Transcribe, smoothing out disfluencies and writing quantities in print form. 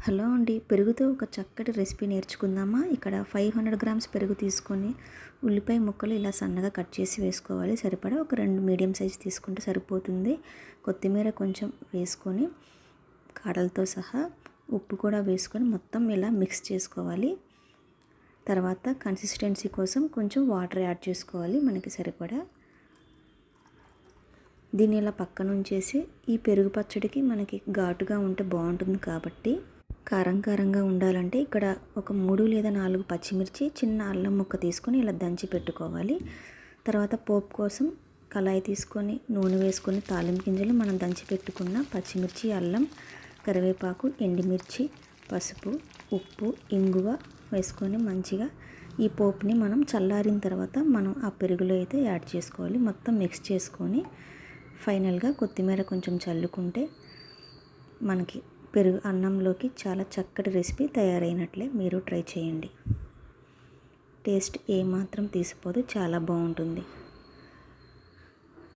Hello అండి, పెరుగుతో ఒక చక్కటి రెసిపీ నేర్చుకుందామా? ఇక్కడ 500 గ్రామ్స్ పెరుగు తీసుకొని ఉల్లిపాయ ముక్కలు ఇలా సన్నగా కట్ చేసి వేసుకోవాలి. సరిపడా ఒక 2 మీడియం సైజ్ తీసుకుంటే సరిపోతుంది. కొత్తిమీర కొంచెం వేసుకొని కాడలతో సహా ఉప్పు కూడా వేసుకొని మొత్తం ఇలా మిక్స్ చేసుకోవాలి. తర్వాత కన్సిస్టెన్సీ కోసం కొంచెం వాటర్ యాడ్ చేసుకోవాలి మనకి సరిపడా. దీన్ని ఇలా పక్కన ఉంచేసి ఈ పెరుగు పచ్చడికి మనకి ఘాటుగా ఉంటే బాగుంటుంది కాబట్టి కారంగా ఉండాలంటే ఇక్కడ ఒక 3 లేదా 4 పచ్చిమిర్చి, చిన్న అల్లం ముక్క తీసుకొని ఇలా దంచి పెట్టుకోవాలి. తర్వాత పోపు కోసం కళాయి తీసుకొని నూనె వేసుకొని తాలింపు గింజలు మనం దంచి పెట్టుకున్న పచ్చిమిర్చి, అల్లం, కరివేపాకు, ఎండుమిర్చి, పసుపు, ఉప్పు, ఇంగువ వేసుకొని మంచిగా ఈ పోపుని మనం చల్లారిన తర్వాత మనం ఆ పెరుగులో అయితే యాడ్ చేసుకోవాలి. మొత్తం మిక్స్ చేసుకొని ఫైనల్గా కొత్తిమీర కొంచెం చల్లుకుంటే మనకి పెరుగు అన్నంలోకి చాలా చక్కటి రెసిపీ తయారైనట్లే. మీరు ట్రై చేయండి. టేస్ట్ ఏమాత్రం తీసిపోదు, చాలా బాగుంటుంది.